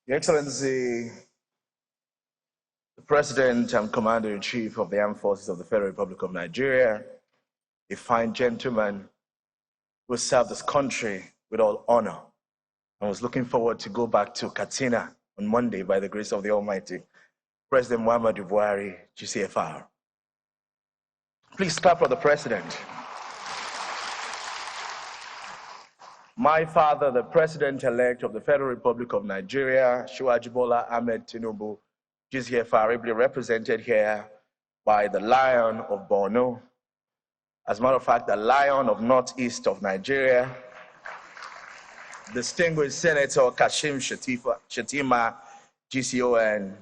Your Excellency, the President and Commander-in-Chief of the Armed Forces of the Federal Republic of Nigeria, a fine gentleman who served this country with all honor and was looking forward to go back to Katsina on Monday by the grace of the Almighty, President Muhammadu Buhari, GCFR. Please clap for the President. My father, the President-elect of the Federal Republic of Nigeria, Asiwaju Bola Ahmed Tinubu, GCFR, ably represented here by the Lion of Borno. As a matter of fact, the Lion of Northeast of Nigeria, distinguished Senator Kashim Shettima, GCON.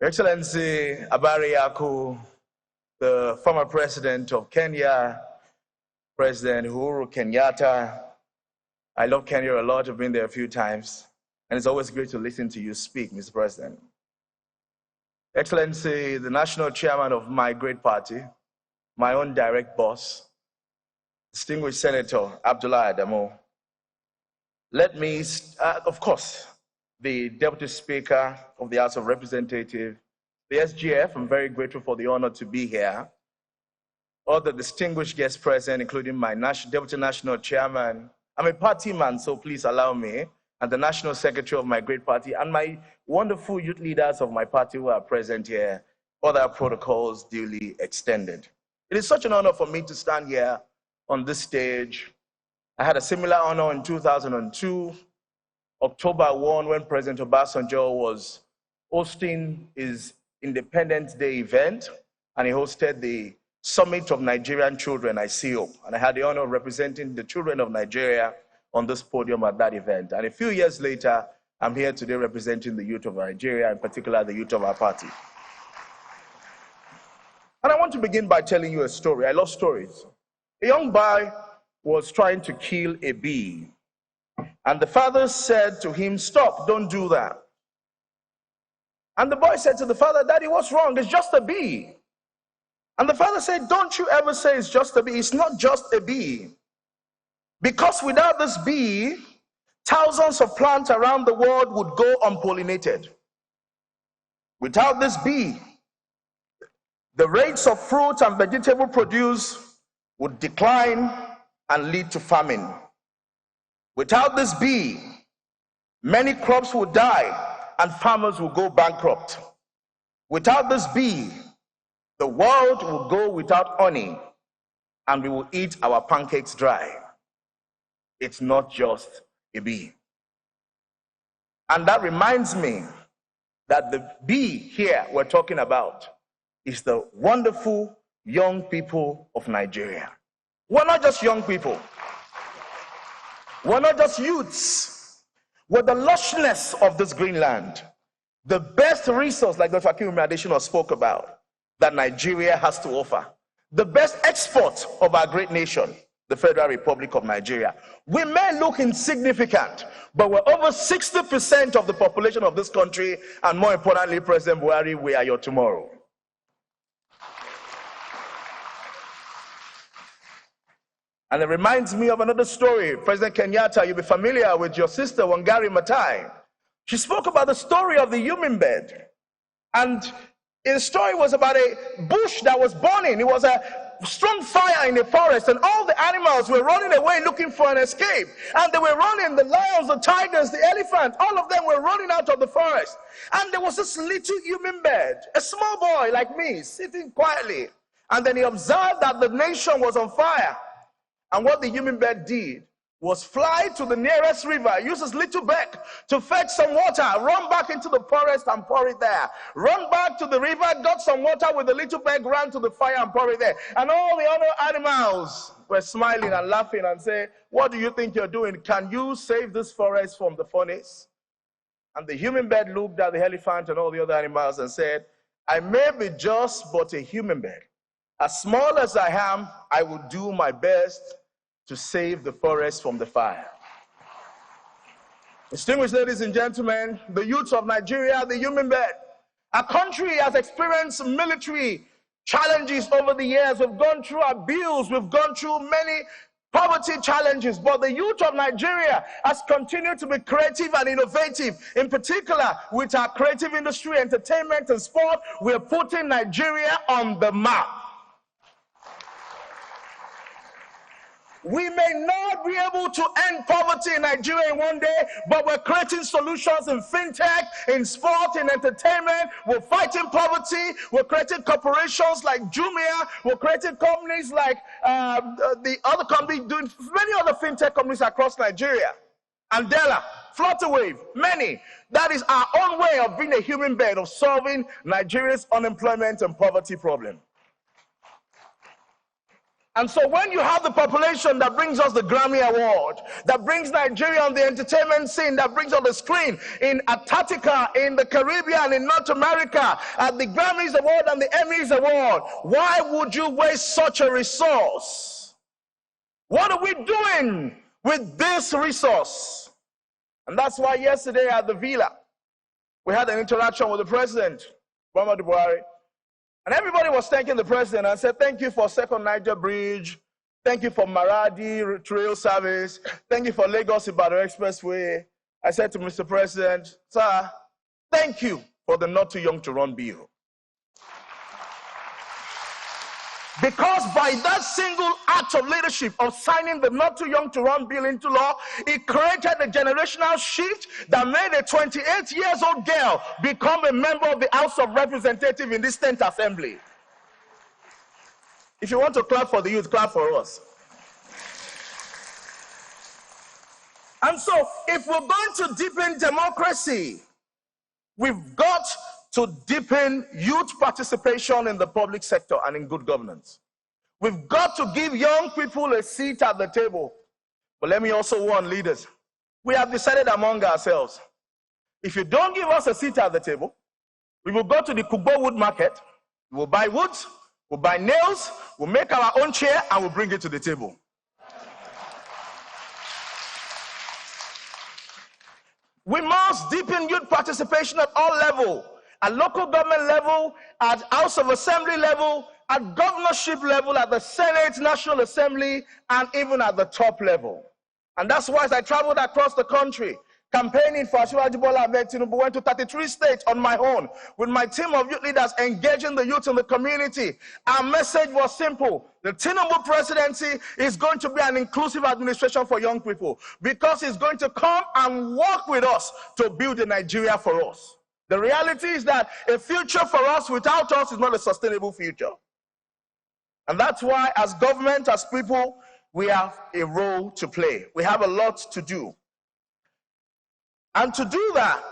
Your Excellency Abari Yaku, the former President of Kenya, President Uhuru Kenyatta. I love Kenya a lot. I've been there a few times. And it's always great to listen to you speak, Mr. President. Excellency, the national chairman of my great party, my own direct boss, distinguished Senator Abdullah Adamu. Let me, of course, the Deputy Speaker of the House of Representatives, the SGF, I'm very grateful for the honor to be here. All the distinguished guests present, including my Deputy National Chairman. I'm a party man, so please allow me, and the National Secretary of my great party, and my wonderful youth leaders of my party who are present here, other protocols duly extended. It is such an honor for me to stand here on this stage. I had a similar honor in 2002, October 1, when President Obasanjo was hosting his Independence Day event, and he hosted the Summit of Nigerian Children, ICO, and I had the honor of representing the children of Nigeria on this podium at that event. And a few years later, I'm here today representing the youth of Nigeria, in particular the youth of our party. And I want to begin by telling you a story. I love stories. A young boy was trying to kill a bee, and the father said to him, "Stop, don't do that." And the boy said to the father, "Daddy, what's wrong? It's just a bee." And the father said, "Don't you ever say it's just a bee. It's not just a bee. Because without this bee, thousands of plants around the world would go unpollinated. Without this bee, the rates of fruit and vegetable produce would decline and lead to famine. Without this bee, many crops would die and farmers will go bankrupt. Without this bee, the world will go without honey and we will eat our pancakes dry. It's not just a bee." And that reminds me that the bee here we're talking about is the wonderful young people of Nigeria. We're not just young people. We're not just youths. We're the lushness of this green land. The best resource, like Dr. Akinwumi Adesina spoke about, that Nigeria has to offer. The best export of our great nation, the Federal Republic of Nigeria. We may look insignificant, but we're over 60% of the population of this country, and more importantly, President Buhari, we are your tomorrow. And it reminds me of another story. President Kenyatta, you'll be familiar with your sister, Wangari Maathai. She spoke about the story of the human bed. And the story was about a bush that was burning. It was a strong fire in the forest, and all the animals were running away looking for an escape. And they were running, the lions, the tigers, the elephant, all of them were running out of the forest. And there was this little human bed, a small boy like me, sitting quietly. And then he observed that the nation was on fire. And what the human bed did was fly to the nearest river, use his little beak to fetch some water, run back into the forest and pour it there. Run back to the river, got some water with the little beak, ran to the fire and pour it there. And all the other animals were smiling and laughing and say, "What do you think you're doing? Can you save this forest from the furnace?" And the human bed looked at the elephant and all the other animals and said, "I may be just but a human bed. As small as I am, I will do my best to save the forest from the fire." Distinguished ladies and gentlemen, the youth of Nigeria, the human bed. Our country has experienced military challenges over the years. We've gone through abuse. We've gone through many poverty challenges, but the youth of Nigeria has continued to be creative and innovative. In particular, with our creative industry, entertainment, and sport, we're putting Nigeria on the map. We may not be able to end poverty in Nigeria in one day, but we're creating solutions in fintech, in sport, in entertainment. We're fighting poverty. We're creating corporations like Jumia. We're creating companies like the other company doing many other fintech companies across Nigeria. Andela, Flutterwave, many. That is our own way of being a human being, of solving Nigeria's unemployment and poverty problem. And so when you have the population that brings us the Grammy Award, that brings Nigeria on the entertainment scene, that brings on the screen in Antarctica, in the Caribbean, in North America, at the Grammys Award and the Emmys Award, why would you waste such a resource? What are we doing with this resource? And that's why yesterday at the Villa, we had an interaction with the president, Muhammadu Buhari. And everybody was thanking the president and said, thank you for Second Niger Bridge. Thank you for Maradi Trail Service. Thank you for Lagos-Ibadan Expressway. I said to Mr. President, sir, thank you for the Not Too Young to Run bill. Because by that single act of leadership of signing the Not Too Young to Run bill into law, it created a generational shift that made a 28-year-old girl become a member of the House of Representatives in this 10th Assembly. If you want to clap for the youth, clap for us. And so, if we're going to deepen democracy, we've got to deepen youth participation in the public sector and in good governance. We've got to give young people a seat at the table. But let me also warn leaders. We have decided among ourselves, if you don't give us a seat at the table, we will go to the Kugbo wood market, we will buy wood, we'll buy nails, we'll make our own chair, and we'll bring it to the table. We must deepen youth participation at all levels. At local government level, at House of Assembly level, at governorship level, at the Senate, National Assembly, and even at the top level. And that's why as I traveled across the country, campaigning for Asiwaju Bola Ahmed Tinubu, went to 33 states on my own, with my team of youth leaders engaging the youth in the community. Our message was simple. The Tinubu presidency is going to be an inclusive administration for young people, because it's going to come and work with us to build a Nigeria for us. The reality is that a future for us without us is not a sustainable future. And that's why, as government, as people, we have a role to play. We have a lot to do. And to do that,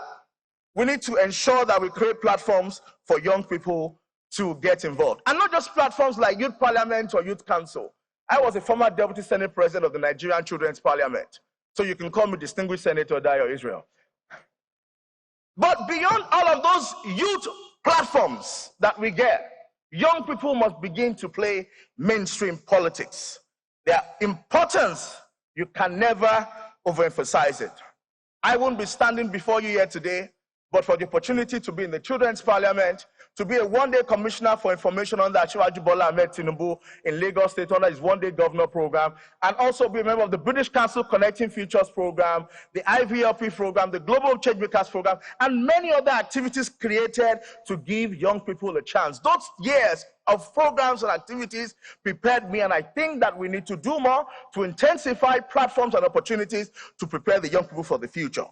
we need to ensure that we create platforms for young people to get involved. And not just platforms like Youth Parliament or Youth Council. I was a former Deputy Senate President of the Nigerian Children's Parliament. So you can call me Distinguished Senator Dayo Israel. But beyond all of those youth platforms that we get, young people must begin to play mainstream politics. Their importance, you can never overemphasize it. I won't be standing before you here today, but for the opportunity to be in the Children's Parliament, to be a one-day commissioner for information under Asiwaju Bola Ahmed Tinubu in Lagos State under his one-day governor program, and also be a member of the British Council Connecting Futures program, the IVLP program, the Global Changemakers program, and many other activities created to give young people a chance. Those years of programs and activities prepared me, and I think that we need to do more to intensify platforms and opportunities to prepare the young people for the future.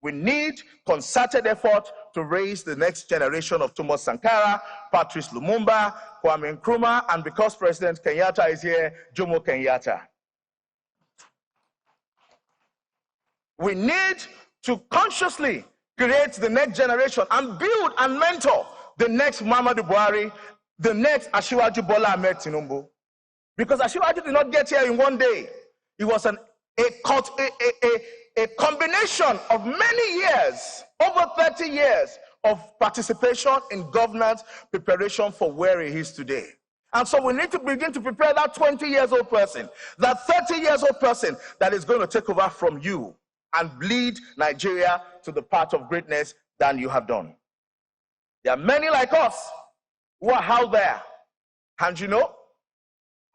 We need concerted effort to raise the next generation of Thomas Sankara, Patrice Lumumba, Kwame Nkrumah, and because President Kenyatta is here, Jomo Kenyatta. We need to consciously create the next generation and build and mentor the next Muhammadu Buhari, the next Asiwaju Bola Ahmed Tinubu. Because Asiwaju did not get here in one day. It was a combination of many years, over 30 years of participation in governance preparation for where he is today. And so we need to begin to prepare that 20-year-old person, that 30-year-old person that is going to take over from you and lead Nigeria to the path of greatness than you have done. There are many like us who are out there. And you know,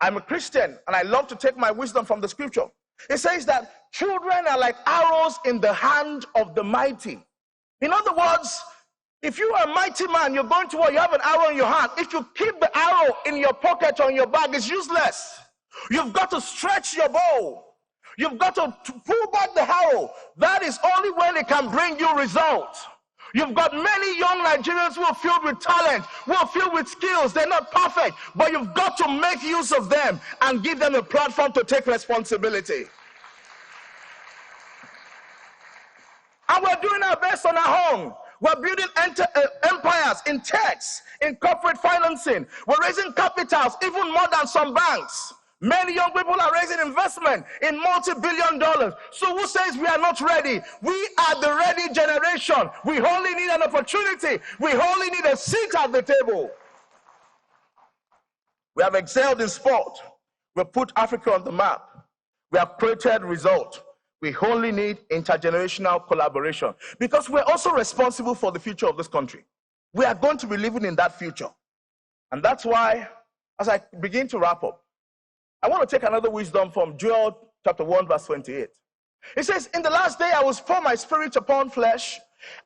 I'm a Christian, and I love to take my wisdom from the scripture. It says that children are like arrows in the hand of the mighty. In other words, if you are a mighty man, you're going to war, you have an arrow in your hand. If you keep the arrow in your pocket or in your bag, it's useless. You've got to stretch your bow. You've got to pull back the arrow. That is only when it can bring you results. You've got many young Nigerians who are filled with talent, who are filled with skills. They're not perfect, but you've got to make use of them and give them a platform to take responsibility. And we're doing our best on our own. We're building empires in techs, in corporate financing. We're raising capitals, even more than some banks. Many young people are raising investment in multi-billion dollars. So who says we are not ready? We are the ready generation. We only need an opportunity. We only need a seat at the table. We have excelled in sport. We've put Africa on the map. We have created results. We only need intergenerational collaboration, because we're also responsible for the future of this country. We are going to be living in that future. And that's why, as I begin to wrap up, I want to take another wisdom from Joel chapter 1, verse 28. It says, in the last day I will pour my spirit upon flesh.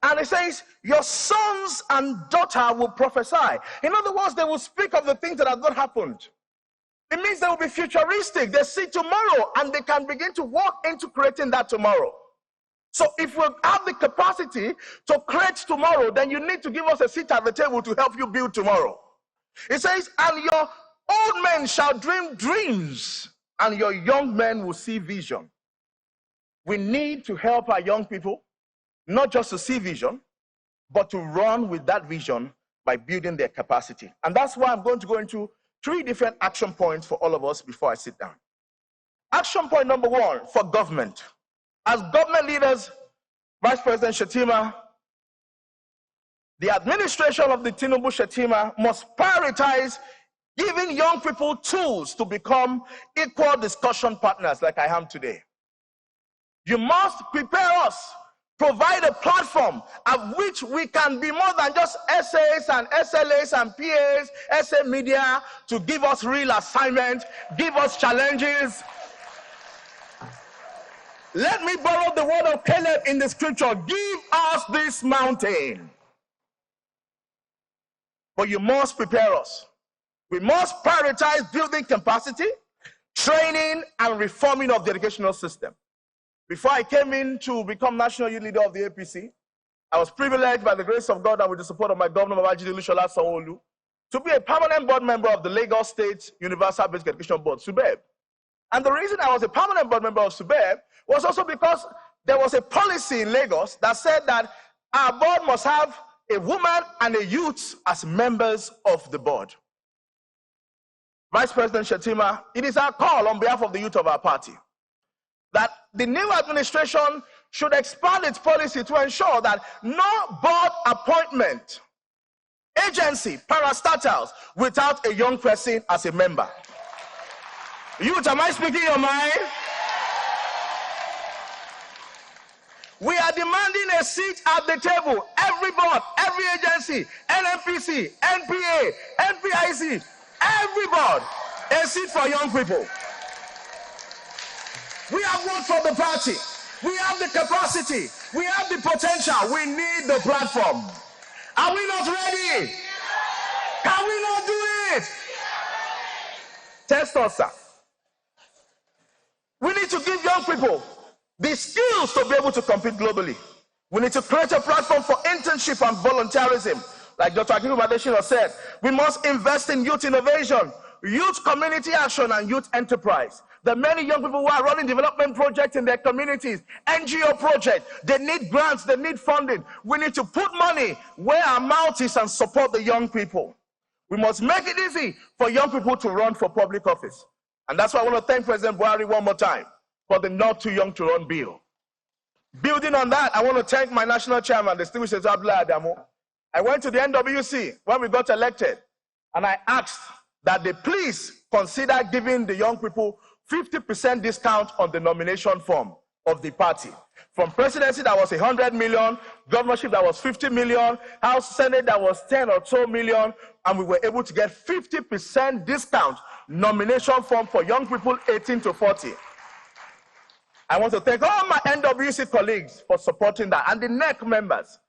And it says, your sons and daughter will prophesy. In other words, they will speak of the things that have not happened. It means they will be futuristic. They see tomorrow and they can begin to walk into creating that tomorrow. So if we have the capacity to create tomorrow, then you need to give us a seat at the table to help you build tomorrow. It says, and your old men shall dream dreams, and your young men will see vision. We need to help our young people, not just to see vision, but to run with that vision by building their capacity. And that's why I'm going to go into 3 different action points for all of us before I sit down. Action point number 1 for government. As government leaders, Vice President Shettima, the administration of the Tinubu-Shettima must prioritize giving young people tools to become equal discussion partners like I am today. You must prepare us, provide a platform at which we can be more than just essays and SLAs and PAs, essay media, to give us real assignment, give us challenges. Let me borrow the word of Caleb in the scripture. Give us this mountain. But you must prepare us. We must prioritize building capacity, training, and reforming of the educational system. Before I came in to become national youth leader of the APC, I was privileged by the grace of God and with the support of my governor, Babajide Olusola Sanwo-Olu, to be a permanent board member of the Lagos State Universal Basic Education Board, SUBEB. And the reason I was a permanent board member of SUBEB was also because there was a policy in Lagos that said that our board must have a woman and a youth as members of the board. Vice President Shettima, it is our call on behalf of the youth of our party that the new administration should expand its policy to ensure that no board appointment, agency, parastatals, without a young person as a member. Youth, am I speaking your mind? We are demanding a seat at the table. Every board, every agency, NNPC, NPA, NPIC, every board, a seat for young people. We have voted for the party. We have the capacity. We have the potential. We need the platform. Are we not ready? Can we not do it? Test us, sir. We need to give young people the skills to be able to compete globally. We need to create a platform for internship and volunteerism. Like Dr. Akiku Madeshino said, we must invest in youth innovation, youth community action, and youth enterprise. There are many young people who are running development projects in their communities, NGO projects. They need grants, they need funding. We need to put money where our mouth is and support the young people. We must make it easy for young people to run for public office. And that's why I want to thank President Buhari one more time for the Not Too Young to Run bill. Building on that, I want to thank my national chairman, distinguished Senator Abdullah Adamu. I went to the NWC when we got elected, and I asked that they please consider giving the young people 50% discount on the nomination form. of the party. From presidency that was 100 million, governorship that was 50 million, House Senate that was 10 or 12 million, and we were able to get 50% discount nomination form for young people 18 to 40. I want to thank all my NWC colleagues for supporting that, and the NEC members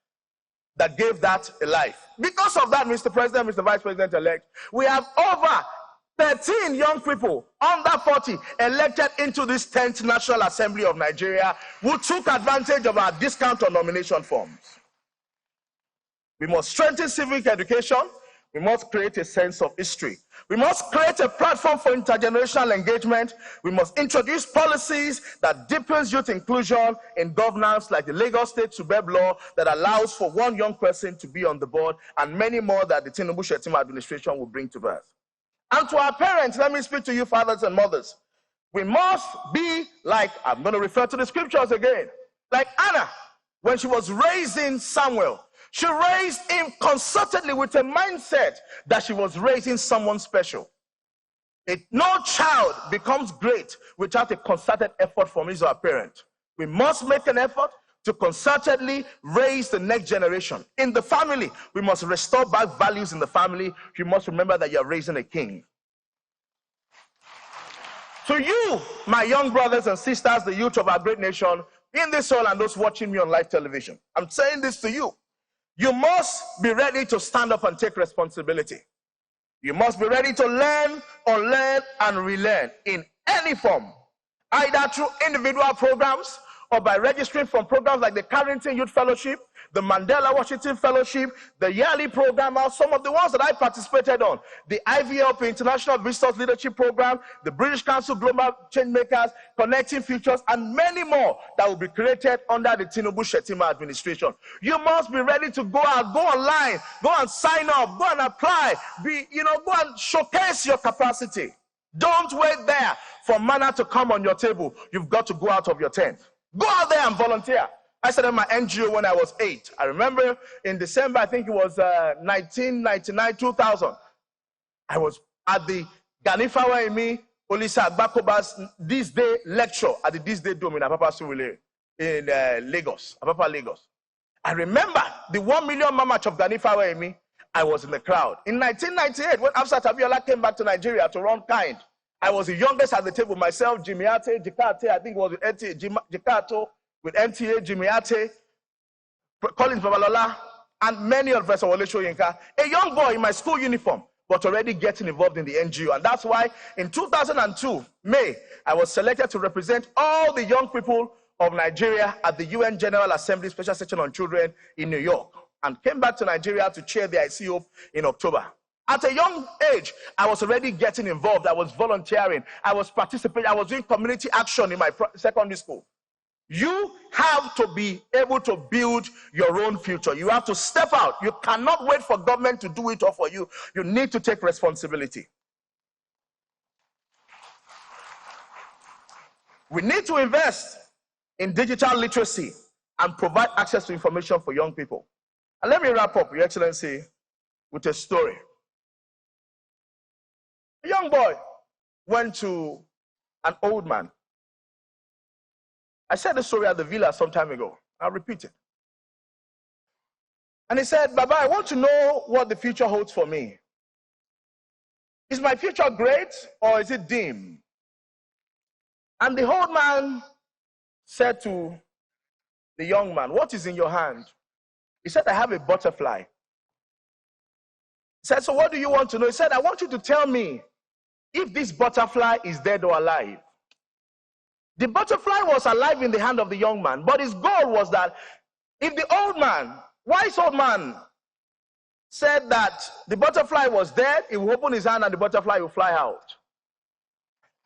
that gave that a life. Because of that, Mr. President, Mr. Vice President-elect, we have over 13 young people under 40 elected into this 10th National Assembly of Nigeria who took advantage of our discount on nomination forms. We must strengthen civic education. We must create a sense of history. We must create a platform for intergenerational engagement. We must introduce policies that deepens youth inclusion in governance, like the Lagos State Subeb law that allows for one young person to be on the board, and many more that the Tinubu-Shettima administration will bring to birth. And to our parents, let me speak to you fathers and mothers. We must be like, I'm going to refer to the scriptures again, like Anna, when she was raising Samuel. She raised him concertedly with a mindset that she was raising someone special. No child becomes great without a concerted effort from his or her parent. We must make an effort to concertedly raise the next generation. In the family, we must restore back values in the family. You must remember that you're raising a king. To you, my young brothers and sisters, the youth of our great nation, in this hall and those watching me on live television, I'm saying this to you. You must be ready to stand up and take responsibility. You must be ready to learn, unlearn, and relearn in any form, either through individual programs or by registering from programs like the Carrington Youth Fellowship, the Mandela Washington Fellowship, the yearly program, or some of the ones that I participated on, the IVLP International Visitors Leadership Program, the British Council Global Changemakers, Connecting Futures, and many more that will be created under the Tinubu-Shettima administration. You must be ready to go out, go online, go and sign up, go and apply, go and showcase your capacity. Don't wait there for manna to come on your table. You've got to go out of your tent. Go out there and volunteer. I started my NGO when I was 8. I remember in December, I think it was 1999, 2000. I was at the Ganifawa Emi Olisa Agbakoba's This Day lecture at the This Day Dome in Apapa Surulere in Lagos, Apapa, Lagos. I remember the 1 million march of Ganifawa Emi. I was in the crowd. In 1998, when Afsat Abiola came back to Nigeria to run Kind, I was the youngest at the table. Myself, Jimmy Ate, Jikate, I think it was with Jikato, with MTA, Jimmy Ate, Collins Babalola, and many of Professor Wole Soyinka, a young boy in my school uniform, but already getting involved in the NGO. And that's why in 2002, May, I was selected to represent all the young people of Nigeria at the UN General Assembly Special Session on Children in New York, and came back to Nigeria to chair the ICO in October. At a young age, I was already getting involved. I was volunteering. I was participating. I was doing community action in my secondary school. You have to be able to build your own future. You have to step out. You cannot wait for government to do it all for you. You need to take responsibility. We need to invest in digital literacy and provide access to information for young people. And let me wrap up, Your Excellency, with a story. A young boy went to an old man. I said the story at the villa some time ago. I'll repeat it. And he said, Baba, I want to know what the future holds for me. Is my future great or is it dim? And the old man said to the young man, what is in your hand? He said, I have a butterfly. He said, so what do you want to know? He said, I want you to tell me if this butterfly is dead or alive. The butterfly was alive in the hand of the young man, but his goal was that if the old man, wise old man, said that the butterfly was dead, he would open his hand and the butterfly would fly out.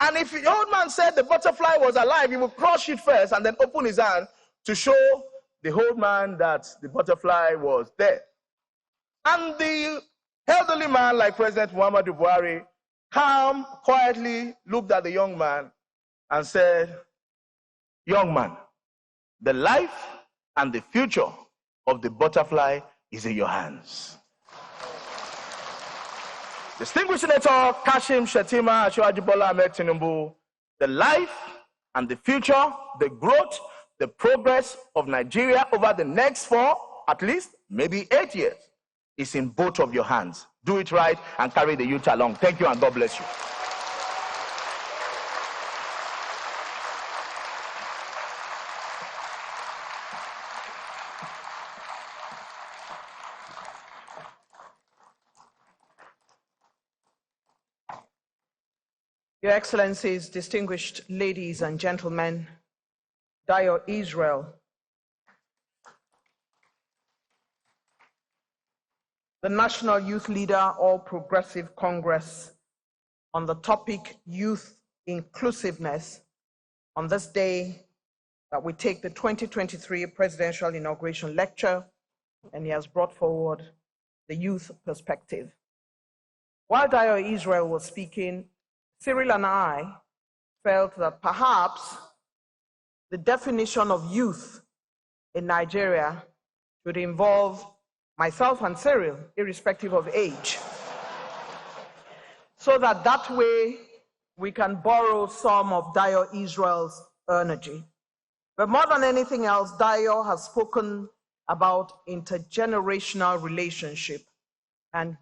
And if the old man said the butterfly was alive, he would crush it first and then open his hand to show the old man that the butterfly was dead. And the elderly man, like President Muhammadu Buhari, calm, quietly looked at the young man and said, young man, the life and the future of the butterfly is in your hands. Distinguished Senator Kashim Shettima Asiwaju Bola Ahmed Tinubu, the life And the future, the growth, the progress of Nigeria over the next 4, at least, maybe 8 years, is in both of your hands. Do it right and carry the youth along. Thank you and God bless you. Your Excellencies, distinguished ladies and gentlemen, Dayo Israel, the National Youth Leader, All Progressive Congress, on the topic Youth Inclusiveness, on this day that we take the 2023 Presidential Inauguration Lecture, and he has brought forward the youth perspective. While Dayo Israel was speaking, Cyril and I felt that perhaps the definition of youth in Nigeria should involve myself and Cyril, irrespective of age, so that way we can borrow some of Dayo Israel's energy. But more than anything else, Dayo has spoken about intergenerational relationship and